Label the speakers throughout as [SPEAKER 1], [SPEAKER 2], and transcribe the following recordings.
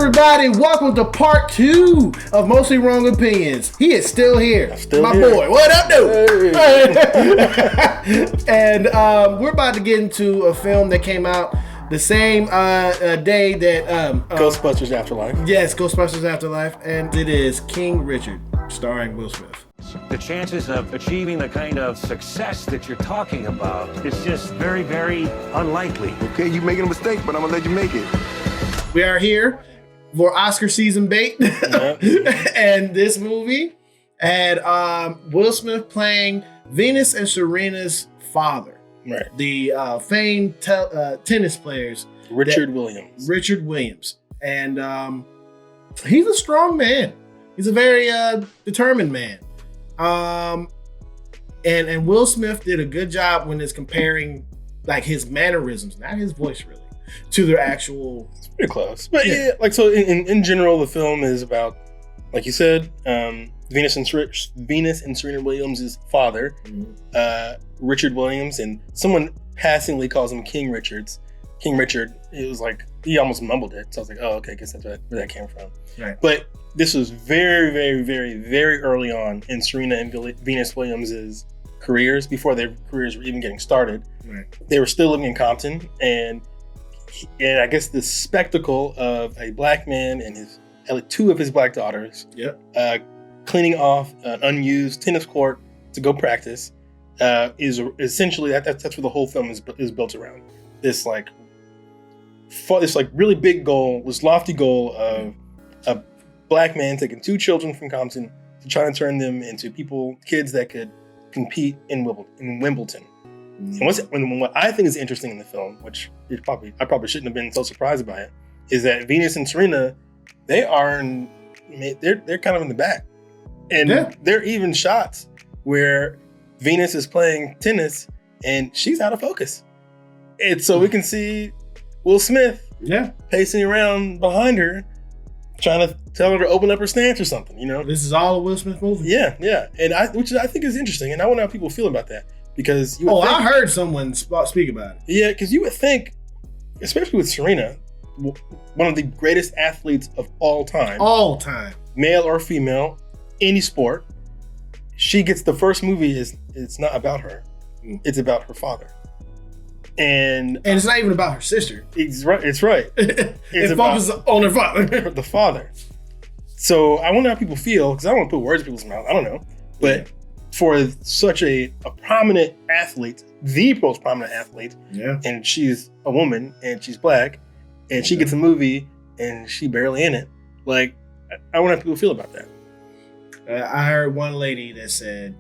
[SPEAKER 1] everybody? Welcome to part 2 of Mostly Wrong Opinions. He is still here. My boy. What up, dude? Hey. And we're about to get into a film that came out the same day that
[SPEAKER 2] Ghostbusters Afterlife.
[SPEAKER 1] Yes, Ghostbusters Afterlife, and it is King Richard, starring Will Smith.
[SPEAKER 3] The chances of achieving the kind of success that you're talking about is just very, very unlikely.
[SPEAKER 4] Okay, you making a mistake, but I'm gonna let you make it.
[SPEAKER 1] We are here for Oscar season bait, and this movie had Will Smith playing Venus and Serena's father,
[SPEAKER 2] Right.
[SPEAKER 1] The famed tennis players,
[SPEAKER 2] Richard Williams.
[SPEAKER 1] Richard Williams, and he's a strong man. He's a very determined man. And Will Smith did a good job when it's comparing like his mannerisms, not his voice really, to their actual.
[SPEAKER 2] It's pretty close, but yeah, like so. In general, the film is about, like you said, Venus and Serena Williams' father, Richard Williams, and someone passingly calls him King Richard. It was like he almost mumbled it, so I was like, oh, okay, I guess that's where that came from.
[SPEAKER 1] Right.
[SPEAKER 2] But this was very, very, very, very early on in Serena and Venus Williams' careers, before their careers were even getting started.
[SPEAKER 1] Right.
[SPEAKER 2] They were still living in Compton, and I guess the spectacle of a black man and two of his black daughters cleaning off an unused tennis court to go practice is essentially that's what the whole film is built around. This really big goal, this lofty goal of a black man taking two children from Compton to try and turn them into kids that could compete in Wimbledon. And what I think is interesting in the film, which I probably shouldn't have been so surprised by it, is that Venus and Serena, they're kind of in the back, and there are even shots where Venus is playing tennis and she's out of focus, and so we can see Will Smith pacing around behind her, trying to tell her to open up her stance or something. You know,
[SPEAKER 1] this is all a Will Smith movie.
[SPEAKER 2] Yeah, and which I think is interesting, and I wonder how people feel about that. Because
[SPEAKER 1] I heard someone speak about it.
[SPEAKER 2] Yeah, because you would think, especially with Serena, one of the greatest athletes of all time, male or female, any sport, she gets the first movie it's not about her, it's about her father, and
[SPEAKER 1] it's not even about her sister.
[SPEAKER 2] It's right.
[SPEAKER 1] It focuses on her father,
[SPEAKER 2] the father. So I wonder how people feel, because I don't want to put words in people's mouth. I don't know, but. Yeah. For such a prominent athlete, the most prominent athlete, and she's a woman and she's black, and she gets a movie and she barely in it. Like, I wonder how people feel about that.
[SPEAKER 1] I heard one lady that said,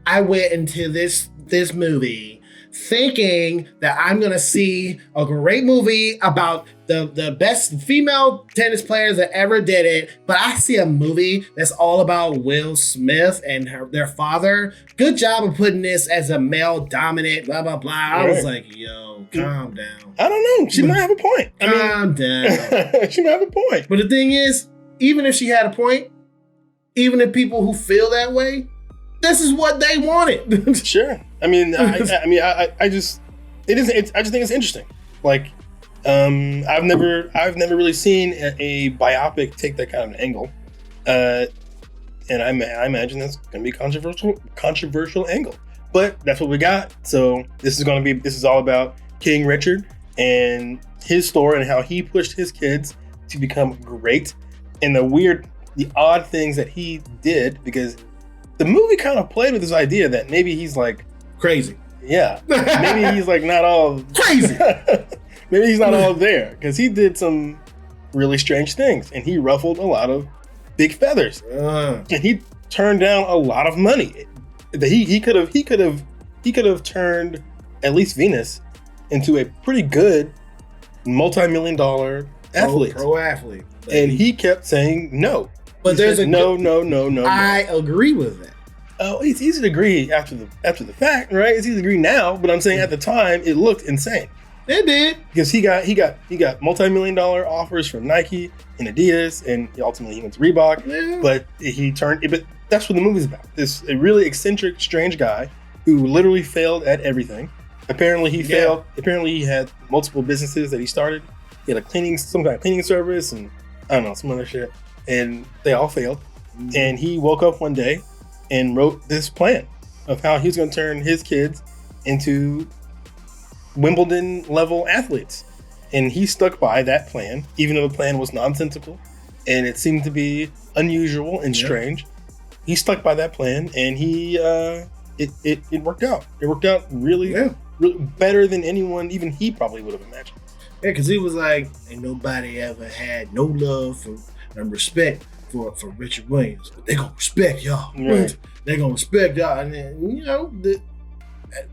[SPEAKER 1] "I went into this movie thinking that I'm gonna see a great movie about the best female tennis players that ever did it, but I see a movie that's all about Will Smith and their father. Good job of putting this as a male dominant, blah, blah, blah." I was like, yo, calm down.
[SPEAKER 2] I don't know. She might have a point.
[SPEAKER 1] Calm down.
[SPEAKER 2] She might have a point.
[SPEAKER 1] But the thing is, even if she had a point, even if people who feel that way, this is what they wanted.
[SPEAKER 2] Sure. I just think it's interesting. Like, I've never really seen a biopic take that kind of an angle, and I imagine that's going to be a controversial angle. But that's what we got. So this is all about King Richard and his story and how he pushed his kids to become great, and the odd things that he did, because the movie kind of played with this idea that maybe he's like
[SPEAKER 1] crazy.
[SPEAKER 2] Yeah, maybe he's like not all
[SPEAKER 1] crazy.
[SPEAKER 2] Maybe he's not all there, because he did some really strange things, and he ruffled a lot of big feathers, and he turned down a lot of money. That he could have turned at least Venus into a pretty good multi-million-dollar athlete,
[SPEAKER 1] pro athlete,
[SPEAKER 2] and he kept saying no.
[SPEAKER 1] But there's
[SPEAKER 2] no.
[SPEAKER 1] I agree with that.
[SPEAKER 2] Oh, it's easy to agree after the fact, right? It's easy to agree now, but I'm saying at the time it looked insane.
[SPEAKER 1] It did,
[SPEAKER 2] because he got multi-million-dollar offers from Nike and Adidas, and ultimately he went to Reebok. Yeah. But that's what the movie's about. This a really eccentric, strange guy who literally failed at everything. Apparently he failed. Apparently he had multiple businesses that he started. He had some kind of cleaning service, and I don't know, some other shit. And they all failed. And he woke up one day and wrote this plan of how he was going to turn his kids into Wimbledon level athletes. And he stuck by that plan, even though the plan was nonsensical and it seemed to be unusual and strange. He stuck by that plan, and it worked out. It worked out really, really better than anyone, even he probably would have imagined.
[SPEAKER 1] Yeah, because he was like, ain't nobody ever had no love and respect for Richard Williams, but they gonna respect y'all.
[SPEAKER 2] Right.
[SPEAKER 1] They gonna respect y'all, and then, you know,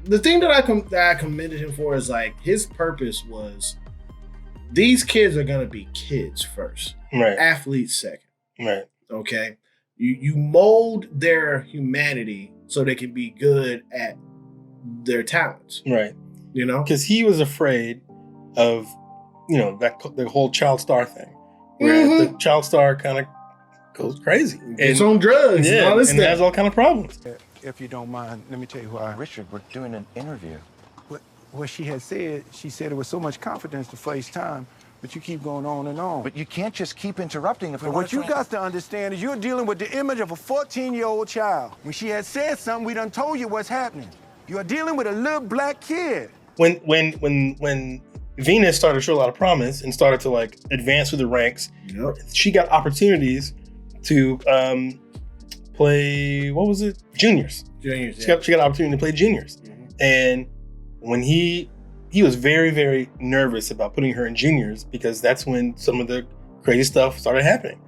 [SPEAKER 1] the thing that I commended him for is like his purpose was these kids are gonna be kids first,
[SPEAKER 2] Right.
[SPEAKER 1] athletes second.
[SPEAKER 2] Right.
[SPEAKER 1] Okay, you mold their humanity so they can be good at their talents.
[SPEAKER 2] Right.
[SPEAKER 1] You know,
[SPEAKER 2] Because he was afraid of, you know, the whole child star thing, where the child star kind of goes crazy.
[SPEAKER 1] it's on drugs and all this
[SPEAKER 2] and
[SPEAKER 1] stuff.
[SPEAKER 2] has all kind of problems.
[SPEAKER 5] If you don't mind, let me tell you why.
[SPEAKER 3] Richard, we're doing an interview.
[SPEAKER 5] What she had said, she said it with so much confidence to face time, but you keep going on and on.
[SPEAKER 3] But you can't just keep interrupting if we
[SPEAKER 5] But
[SPEAKER 3] want
[SPEAKER 5] what you got to understand is you're dealing with the image of a 14-year-old child. When she had said something, we done told you what's happening. You are dealing with a little black kid.
[SPEAKER 2] When Venus started to show a lot of promise and started to like advance through the ranks, she got opportunities to play, what was it? Juniors. She got an opportunity to play juniors. And when he was very, very nervous about putting her in juniors, because that's when some of the crazy stuff started happening.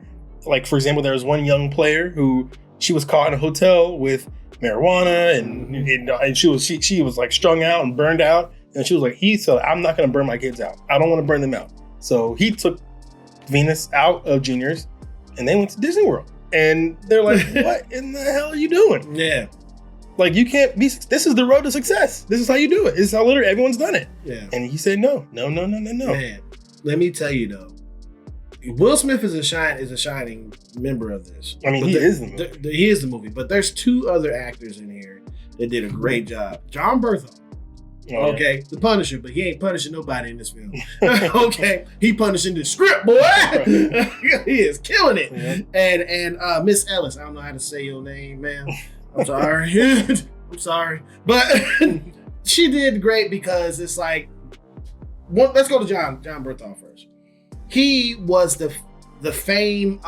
[SPEAKER 2] Like, for example, there was one young player who she was caught in a hotel with marijuana and she was like strung out and burned out. And she was like, he said, I'm not going to burn my kids out. I don't want to burn them out. So he took Venus out of juniors and they went to Disney World. And they're like, what in the hell are you doing?
[SPEAKER 1] Yeah.
[SPEAKER 2] Like, you can't be, this is the road to success. This is how you do it. This is how literally everyone's done it.
[SPEAKER 1] Yeah.
[SPEAKER 2] And he said, no.
[SPEAKER 1] Man, let me tell you though, Will Smith is a shining member of this.
[SPEAKER 2] I mean,
[SPEAKER 1] But
[SPEAKER 2] he is the movie.
[SPEAKER 1] He is the movie, but there's two other actors in here that did a great job. John Berthel.
[SPEAKER 2] Oh,
[SPEAKER 1] Okay, the Punisher, but he ain't punishing nobody in this film. Okay, he punishing the script, boy. He is killing it.
[SPEAKER 2] Yeah.
[SPEAKER 1] And Miss Ellis, I don't know how to say your name, ma'am. I'm sorry. I'm sorry, but she did great because it's like, let's go to John Berthel first. He was the fame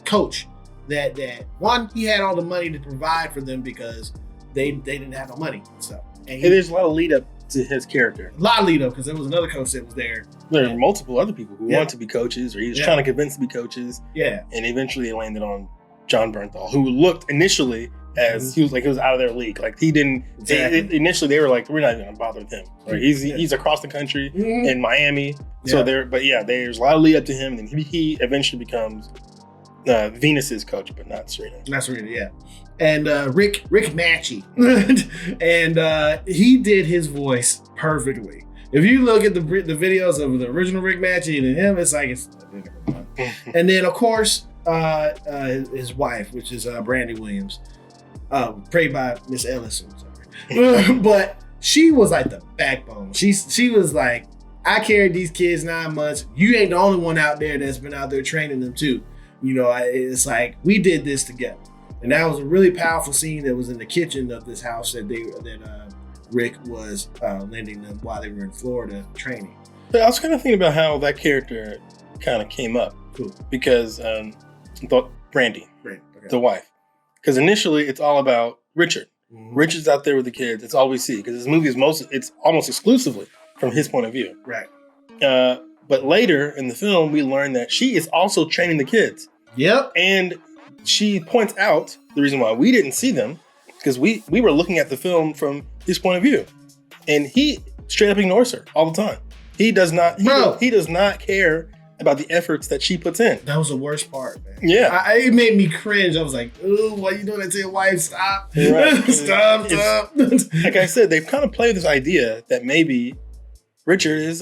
[SPEAKER 1] coach that one, he had all the money to provide for them because they didn't have no money. So
[SPEAKER 2] And there's a lot of lead up to his character.
[SPEAKER 1] a lot of lead up because there was another coach that was there.
[SPEAKER 2] There are multiple other people who
[SPEAKER 1] Yeah.
[SPEAKER 2] want to be coaches, or he was
[SPEAKER 1] Yeah.
[SPEAKER 2] trying to convince to be coaches,
[SPEAKER 1] Yeah,
[SPEAKER 2] and eventually it landed on John Bernthal, who looked initially as he was out of their league. Like, he didn't.
[SPEAKER 1] Exactly.
[SPEAKER 2] Initially, they were like, we're not even gonna bother with him. Right? He's across the country in Miami. So
[SPEAKER 1] Yeah.
[SPEAKER 2] there's a lot of lead up to him, and he eventually becomes Venus's coach, but not Serena.
[SPEAKER 1] that's really, yeah. And Rick Matchy, and he did his voice perfectly. If you look at the videos of the original Rick Matchy and him, it's like it's identical. And then of course his wife, which is Brandy Williams, played by Miss Ellis. I'm sorry. But she was like the backbone. She was like, I carried these kids 9 months. You ain't the only one out there that's been out there training them too. You know, it's like we did this together. And that was a really powerful scene that was in the kitchen of this house that Rick was lending them while they were in Florida training.
[SPEAKER 2] But I was kind of thinking about how that character kind of came up.
[SPEAKER 1] Cool.
[SPEAKER 2] Because Brandy,
[SPEAKER 1] Great. Okay.
[SPEAKER 2] the wife. Because initially it's all about Richard.
[SPEAKER 1] Mhm.
[SPEAKER 2] Richard's out there with the kids. It's all we see. Because this movie is it's almost exclusively from his point of view.
[SPEAKER 1] Right.
[SPEAKER 2] But later in the film, we learn that she is also training the kids.
[SPEAKER 1] Yep.
[SPEAKER 2] And she points out the reason why we didn't see them, because we were looking at the film from his point of view. And he straight up ignores her all the time. He does not care about the efforts that she puts in.
[SPEAKER 1] That was the worst part, man.
[SPEAKER 2] Yeah.
[SPEAKER 1] It made me cringe. I was like, ooh, why you doing that to your wife? Stop.
[SPEAKER 2] Right.
[SPEAKER 1] Stop.
[SPEAKER 2] Like I said, they've kind of played this idea that maybe Richard is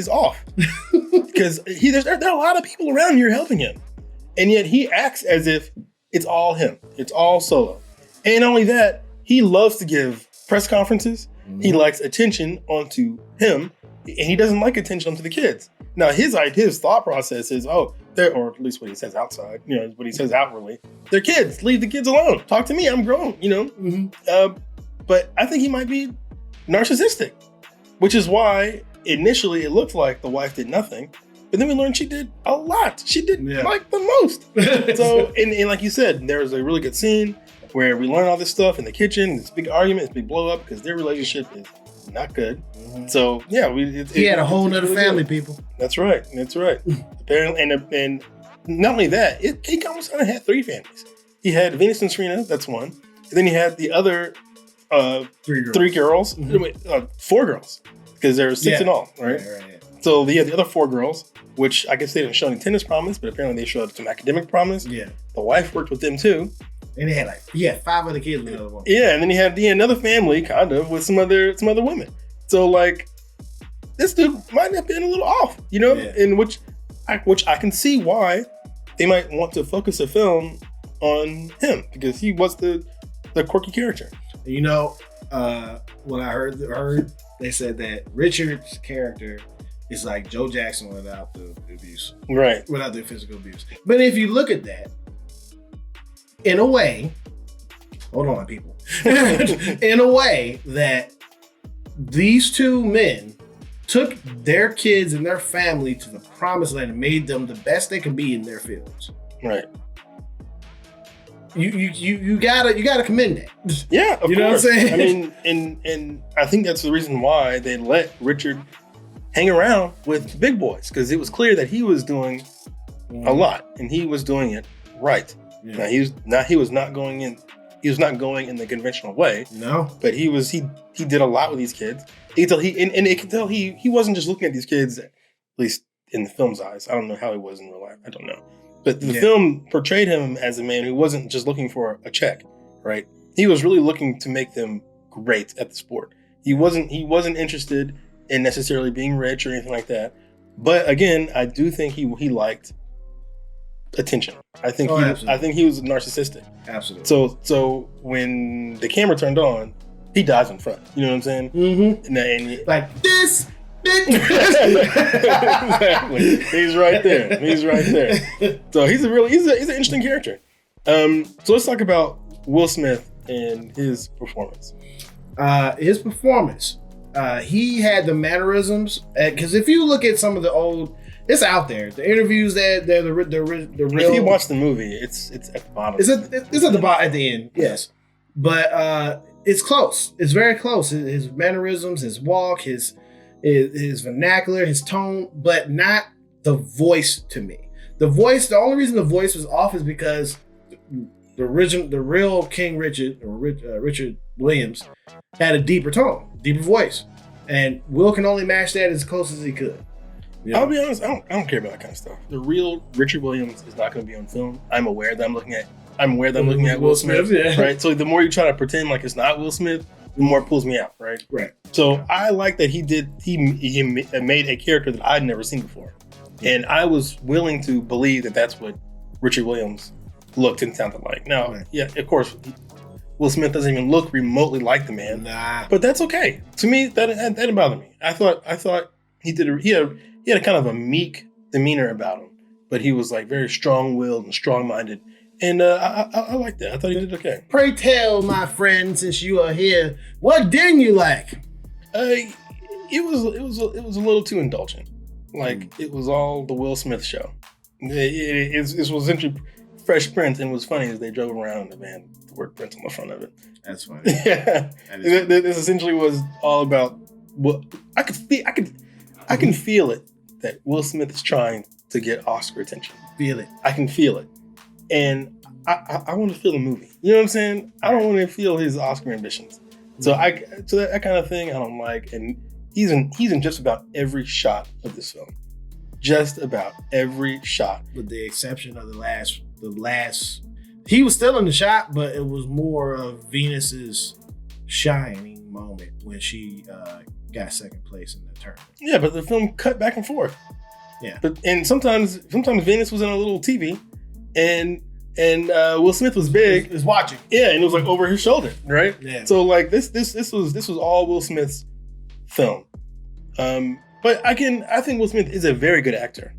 [SPEAKER 2] off. Because there are a lot of people around here helping him. And yet he acts as if it's all him. It's all solo. And not only that, he loves to give press conferences. He likes attention onto him, and he doesn't like attention onto the kids. Now his thought process is, or at least what he says outside, what he says outwardly, they're kids. Leave the kids alone. Talk to me. I'm grown. But I think he might be narcissistic, which is why initially it looked like the wife did nothing, but then we learned she did a lot. She did like the most. So, and like you said, there was a really good scene where we learn all this stuff in the kitchen. This big argument, this big blow up because their relationship is not good. So yeah, he
[SPEAKER 1] had a whole nother family, people.
[SPEAKER 2] That's right. Apparently, and not only that, he almost kind of had 3 families. He had Venus and Serena. That's one, and then he had the other 3 girls, 4 girls, because there were 6 in all, right? Right. So he had the other 4 girls, which I guess they didn't show any tennis promise, but apparently they showed some academic promise. Yeah. The wife worked with them too.
[SPEAKER 1] And they had 5 other kids with another woman.
[SPEAKER 2] Yeah, and then he had another family, kind of, with some other women. So like, this dude might have been a little off, in which I can see why they might want to focus a film on him, because he was the quirky character.
[SPEAKER 1] When I heard they said that Richard's character is like Joe Jackson without the abuse,
[SPEAKER 2] right?
[SPEAKER 1] Without the physical abuse. But if you look at that, in a way, hold on, people, in a way that these 2 men took their kids and their family to the promised land and made them the best they can be in their fields.
[SPEAKER 2] Right.
[SPEAKER 1] You gotta commend that.
[SPEAKER 2] Yeah, of course.
[SPEAKER 1] Know what I'm saying?
[SPEAKER 2] I mean, and I think that's the reason why they let Richard hang around with big boys, because it was clear that he was doing a lot and he was doing it right. Yeah. Now he was not going in the conventional way. No, but he did a lot with these kids. You can tell he wasn't just looking at these kids, at least in the film's eyes. I don't know how he was in real life. I don't know. But the film portrayed him as a man who wasn't just looking for a check, right? He was really looking to make them great at the sport. He wasn't interested in necessarily being rich or anything like that. But again, I do think he liked attention. I think he was narcissistic. Absolutely. So when the camera turned on, he dives in front. You know what I'm saying? Mm-hmm. And
[SPEAKER 1] like this.
[SPEAKER 2] Exactly. He's right there. So he's an interesting character. So let's talk about Will Smith and his performance.
[SPEAKER 1] He had the mannerisms, because if you look at some of the old, it's out there. The interviews that they're the real.
[SPEAKER 2] If you watch the movie, it's at the bottom.
[SPEAKER 1] It's at the bottom at the end. Yes, but it's close. It's very close. His mannerisms, his walk, his vernacular, his tone, but not the voice to me. The only reason the voice was off is because the real King Richard, or Richard Williams, had a deeper tone, deeper voice. And Will can only match that as close as he could.
[SPEAKER 2] I'll be honest, I don't care about that kind of stuff. The real Richard Williams is not going to be on film. I'm aware that I'm looking at Will Smith, right? So the more you try to pretend like it's not Will Smith, the more it pulls me out, right? Right. So I like that he made a character that I'd never seen before. And I was willing to believe that that's what Richard Williams looked and sounded like. Now, yeah, of course, Will Smith doesn't even look remotely like the man. Nah. But that's okay. To me, that didn't bother me. I thought he had a kind of a meek demeanor about him, but he was like very strong-willed and strong-minded. And I like that. I thought he did okay.
[SPEAKER 1] Pray tell, my friend, since you are here, what didn't you like?
[SPEAKER 2] It was a little too indulgent. Like it was all the Will Smith show. It was essentially Fresh Prince, and it was funny as they drove around in the van, the word Prince on the front of it.
[SPEAKER 1] That's funny.
[SPEAKER 2] Yeah, this essentially was all about what I can feel it that Will Smith is trying to get Oscar attention.
[SPEAKER 1] Feel it.
[SPEAKER 2] I can feel it. And I want to feel the movie. You know what I'm saying? I don't want to feel his Oscar ambitions. So that kind of thing I don't like. And he's in just about every shot of this film. Just about every shot.
[SPEAKER 1] With the exception of the last he was still in the shot, but it was more of Venus's shining moment when she got second place in the tournament.
[SPEAKER 2] Yeah, but the film cut back and forth. Yeah. And sometimes Venus was in a little TV. And Will Smith was big.
[SPEAKER 1] Is watching.
[SPEAKER 2] Yeah, and it was like over his shoulder, right? Yeah. So like this was all Will Smith's film. But But I think Will Smith is a very good actor,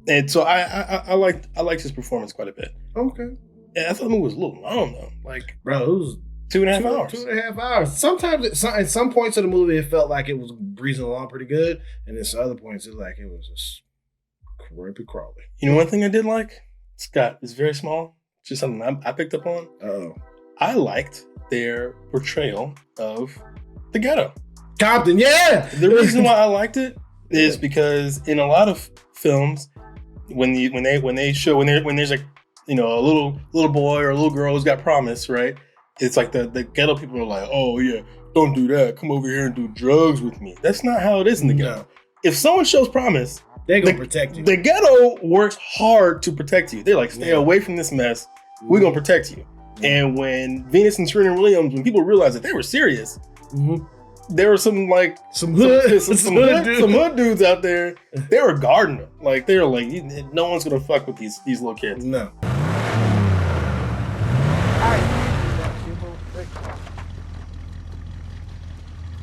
[SPEAKER 2] and so I liked his performance quite a bit.
[SPEAKER 1] Okay.
[SPEAKER 2] And I thought the movie was a little long though. Like,
[SPEAKER 1] bro, it was
[SPEAKER 2] 2.5 hours.
[SPEAKER 1] 2.5 hours. Sometimes at some points of the movie, it felt like it was breezing along pretty good, and then some other points, it was like it was just creepy crawly.
[SPEAKER 2] You know, one thing I did like, Scott, is very small. Just something I picked up on. I liked their portrayal of the ghetto.
[SPEAKER 1] Compton, yeah.
[SPEAKER 2] The reason why I liked it is because in a lot of films, when there's like, you know, a little boy or a little girl who's got promise, right? It's like the ghetto people are like, oh yeah, don't do that. Come over here and do drugs with me. That's not how it is in the ghetto. If someone shows promise,
[SPEAKER 1] they're gonna protect you.
[SPEAKER 2] The ghetto works hard to protect you. They're like, stay away from this mess. We're gonna protect you. And when Venus and Serena Williams, when people realized that they were serious, there were some hood dudes out there. They were guarding them. Like they were like, no one's gonna fuck with these little kids.
[SPEAKER 1] No.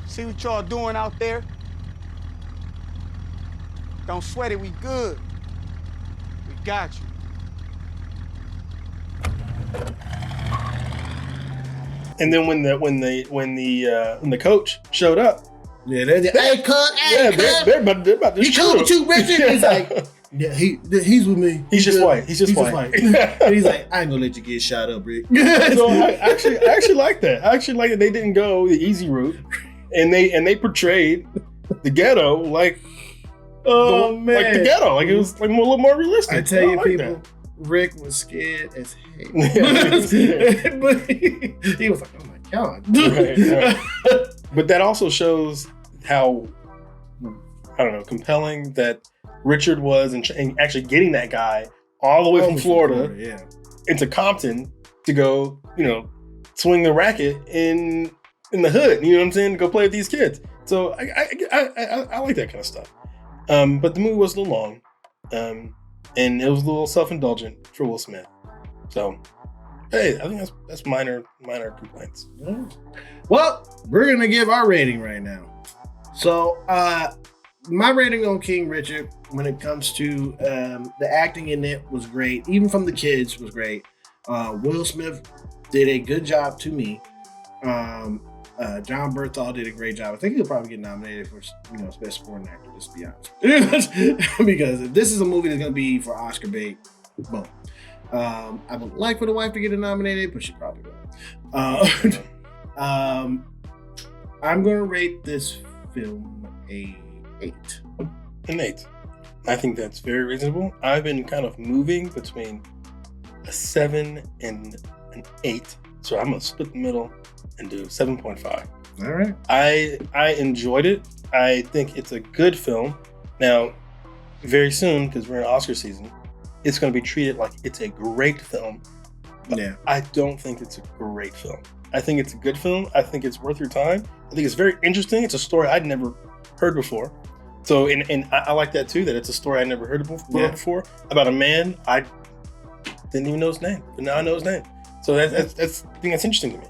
[SPEAKER 5] See what y'all doing out there? Don't sweat it, we good. We got you.
[SPEAKER 2] And then when the coach showed up,
[SPEAKER 1] yeah, hey, cut,
[SPEAKER 2] they're about to
[SPEAKER 1] he
[SPEAKER 2] shoot
[SPEAKER 1] with you, Richard. He's like, yeah, he's with me.
[SPEAKER 2] He's just white. He's just white.
[SPEAKER 1] And he's like, I ain't gonna let you get shot up, Rick.
[SPEAKER 2] So I actually like that. I actually like that they didn't go the easy route, and they portrayed the ghetto like
[SPEAKER 1] man,
[SPEAKER 2] like the ghetto, like it was like a little more realistic.
[SPEAKER 1] I tell you,
[SPEAKER 2] like
[SPEAKER 1] people,
[SPEAKER 2] that.
[SPEAKER 1] Rick was scared as hell.
[SPEAKER 2] Yeah,
[SPEAKER 1] but he was like, oh my God.
[SPEAKER 2] Right. But that also shows how, I don't know, compelling that Richard was and actually getting that guy all the way from Florida into Compton to go, you know, swing the racket in the hood. You know what I'm saying? To go play with these kids. So I like that kind of stuff. But the movie was a little long. And it was a little self-indulgent for Will Smith. So, hey, I think that's minor complaints.
[SPEAKER 1] Well, we're gonna give our rating right now. So, my rating on King Richard, when it comes to the acting in it, was great. Even from the kids, was great. Will Smith did a good job to me. John Berthal did a great job. I think he'll probably get nominated for, best supporting actor. Let's be honest, because if this is a movie that's gonna be for Oscar bait, boom. I would like for the wife to get it nominated, but she probably won't. I'm gonna rate this film a 8.
[SPEAKER 2] An 8. I think that's very reasonable. I've been kind of moving between a 7 and an 8, so I'm gonna split the middle and do 7.5.
[SPEAKER 1] All right.
[SPEAKER 2] I enjoyed it. I think it's a good film. Now, very soon, because we're in Oscar season, it's going to be treated like it's a great film. But yeah. I don't think it's a great film. I think it's a good film. I think it's worth your time. I think it's very interesting. It's a story I'd never heard before. So, and I like that too, that it's a story I never heard before about a man I didn't even know his name, but now I know his name. So I think that's interesting to me.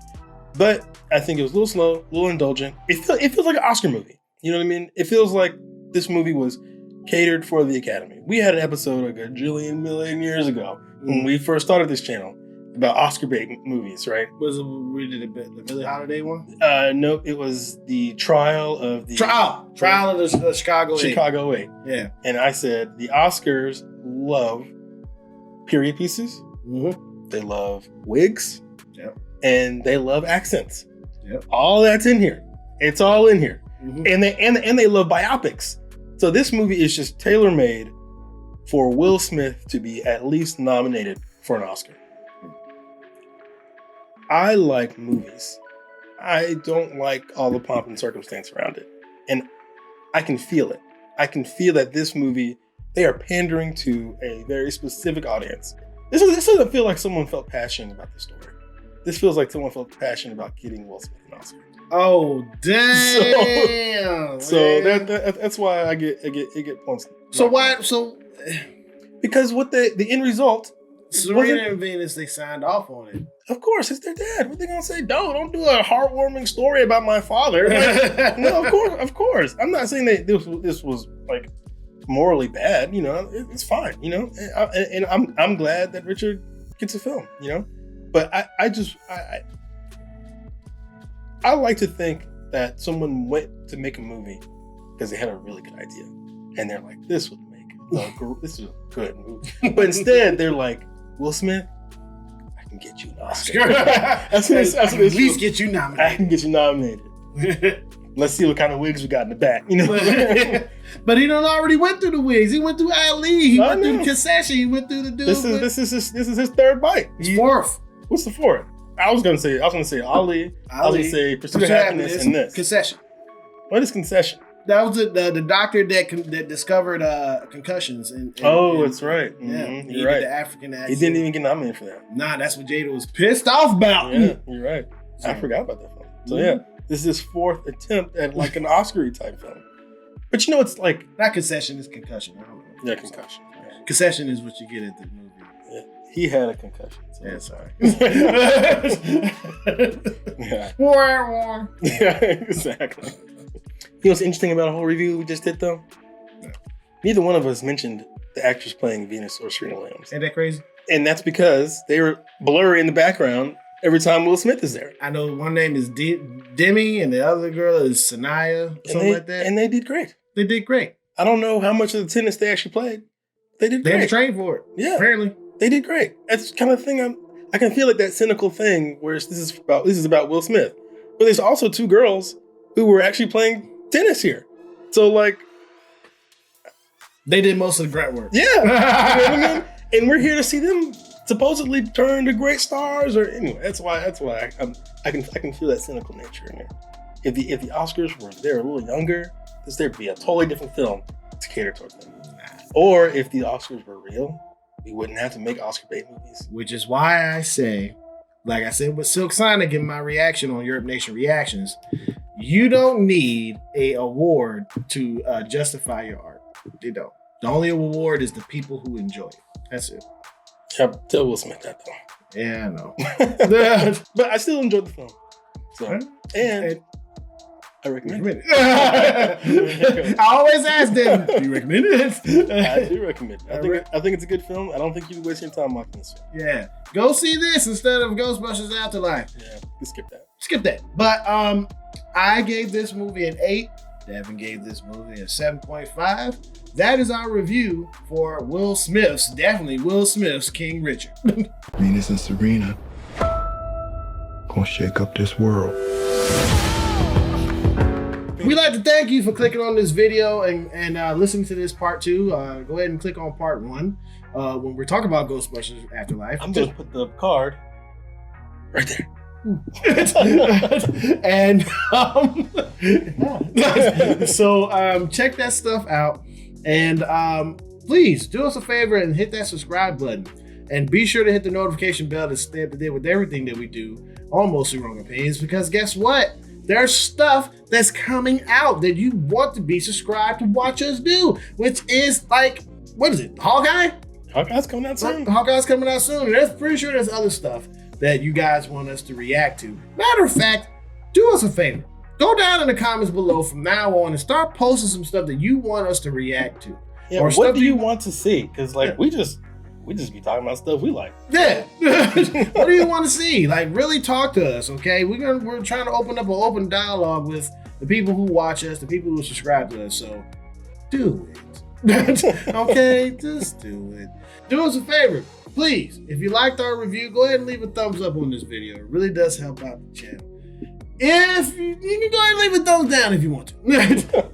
[SPEAKER 2] But I think it was a little slow, a little indulgent. It feels like an Oscar movie. You know what I mean? It feels like this movie was catered for the Academy. We had an episode a gajillion million years ago when we first started this channel about Oscar bait movies, right?
[SPEAKER 1] Was it we did the Billie Holiday one?
[SPEAKER 2] No, it was the trial of the Chicago 8.
[SPEAKER 1] Yeah.
[SPEAKER 2] And I said the Oscars love period pieces.
[SPEAKER 1] Mm-hmm.
[SPEAKER 2] They love wigs.
[SPEAKER 1] Yep.
[SPEAKER 2] And they love accents.
[SPEAKER 1] Yep.
[SPEAKER 2] All that's in here. It's all in here.
[SPEAKER 1] Mm-hmm.
[SPEAKER 2] And they love biopics. So this movie is just tailor-made for Will Smith to be at least nominated for an Oscar. I like movies. I don't like all the pomp and circumstance around it. And I can feel it. I can feel that this movie, they are pandering to a very specific audience. This doesn't feel like someone felt passionate about the story. This feels like someone felt passionate about getting Will Smith an Oscar.
[SPEAKER 1] Oh damn!
[SPEAKER 2] So that's why I get points.
[SPEAKER 1] So why? So
[SPEAKER 2] because what the end result.
[SPEAKER 1] Serena and Venus, they signed off on it.
[SPEAKER 2] Of course, it's their dad. What are they gonna say? Don't do a heartwarming story about my father. Like, no, of course. I'm not saying that this was like morally bad. You know, it's fine. You know, and I'm glad that Richard gets a film. You know, but I like to think that someone went to make a movie because they had a really good idea, and they're like, this would make this is a good movie. But instead, they're like, Will Smith, I can get you an Oscar. That's at
[SPEAKER 1] least get you nominated.
[SPEAKER 2] I can get you nominated. Let's see what kind of wigs we got in the back. You know,
[SPEAKER 1] but he done already went through the wigs. He went through Ali. He went through the concession. He went through the dude.
[SPEAKER 2] This is his third bite.
[SPEAKER 1] Fourth.
[SPEAKER 2] What's the fourth? I was gonna say Ali. I was gonna say Pursuit of Happiness and this
[SPEAKER 1] concession.
[SPEAKER 2] What is concession?
[SPEAKER 1] That was the doctor that discovered concussions.
[SPEAKER 2] That's right.
[SPEAKER 1] Yeah,
[SPEAKER 2] mm-hmm.
[SPEAKER 1] You're
[SPEAKER 2] right.
[SPEAKER 1] The African accent.
[SPEAKER 2] He didn't even get nominated for that.
[SPEAKER 1] Nah, that's what Jada was pissed off about.
[SPEAKER 2] Yeah, you're right. I forgot about that film. So yeah, this is his fourth attempt at like an Oscar-y type film. But you know, it's like
[SPEAKER 1] not concession, it's concussion. I don't know.
[SPEAKER 2] Yeah, concussion. Yeah.
[SPEAKER 1] Concession is what you get at the movie.
[SPEAKER 2] Yeah. He had a concussion. So.
[SPEAKER 1] Yeah, sorry.
[SPEAKER 2] Yeah.
[SPEAKER 1] War.
[SPEAKER 2] Yeah, exactly. You know what's interesting about a whole review we just did though? No. Neither one of us mentioned the actress playing Venus or Serena Williams.
[SPEAKER 1] Ain't that crazy?
[SPEAKER 2] And that's because they were blurry in the background every time Will Smith is there.
[SPEAKER 1] I know one name is Demi and the other girl is Sanaya, something like that.
[SPEAKER 2] And they did great.
[SPEAKER 1] They did great.
[SPEAKER 2] I don't know how much of the tennis they actually played. They did great.
[SPEAKER 1] They had to train for it.
[SPEAKER 2] Yeah.
[SPEAKER 1] Apparently.
[SPEAKER 2] They did great. That's the kind of thing I can feel like that cynical thing where this is about Will Smith. But there's also two girls who were actually playing tennis here. So like
[SPEAKER 1] they did most of the grunt work.
[SPEAKER 2] Yeah. You know what I mean? And we're here to see them supposedly turn to great stars or anyway, that's why I can feel that cynical nature in there. If the Oscars were there a little younger, there'd be a totally different film to cater towards them. Or if the Oscars were real, we wouldn't have to make Oscar bait movies.
[SPEAKER 1] Which is why I say, like I said with Silk Sonic in my reaction on Europe Nation Reactions, you don't need a award to justify your art. You don't. The only award is the people who enjoy it. That's it.
[SPEAKER 2] Tell Will Smith that though.
[SPEAKER 1] Yeah, I know.
[SPEAKER 2] But I still enjoyed the film. So, and I recommend it.
[SPEAKER 1] I always ask them, do you recommend it?
[SPEAKER 2] I do recommend it. I think it's a good film. I don't think you would waste your time watching this film.
[SPEAKER 1] Yeah. Go see this instead of Ghostbusters Afterlife.
[SPEAKER 2] Yeah, you skip that.
[SPEAKER 1] Skip that. But I gave this movie an 8. Devin gave this movie a 7.5. That is our review for Will Smith's King Richard.
[SPEAKER 4] Venus and Serena gonna shake up this world.
[SPEAKER 1] We'd like to thank you for clicking on this video and listening to this part 2. Go ahead and click on part 1 when we're talking about Ghostbusters Afterlife.
[SPEAKER 2] I'm going to put the card right there.
[SPEAKER 1] And so check that stuff out. And please do us a favor and hit that subscribe button. And be sure to hit the notification bell to stay up to date with everything that we do on Mostly Wrong Opinions. Because guess what? There's stuff that's coming out that you want to be subscribed to watch us do, which is like, what is it? Hawkeye?
[SPEAKER 2] Hawkeye's coming out soon.
[SPEAKER 1] Hawkeye's coming out soon. And that's pretty sure there's other stuff that you guys want us to react to. Matter of fact, do us a favor. Go down in the comments below from now on and start posting some stuff that you want us to react to.
[SPEAKER 2] Yeah, or what do you want to see? Because like we just be talking about stuff we like.
[SPEAKER 1] Yeah. What do you want to see? Like really talk to us, okay? We're trying to open up an open dialogue with the people who watch us, the people who subscribe to us. So do it. Okay? Just do it. Do us a favor. Please, if you liked our review, go ahead and leave a thumbs up on this video. It really does help out the channel. If you can go ahead and leave a thumbs down if you want to.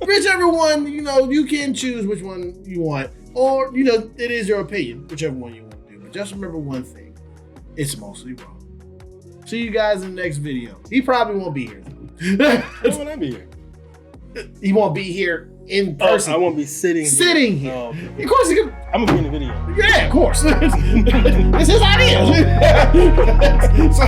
[SPEAKER 1] Whichever one, you can choose which one you want. Or, it is your opinion, whichever one you want to do. But just remember one thing. It's mostly wrong. See you guys in the next video. He probably won't be here.
[SPEAKER 2] Why won't I be here?
[SPEAKER 1] He won't be here in person.
[SPEAKER 2] I won't be sitting
[SPEAKER 1] here.
[SPEAKER 2] Oh, okay.
[SPEAKER 1] Of course he can.
[SPEAKER 2] I'm gonna be in the video.
[SPEAKER 1] Yeah, of course. It's his idea. So,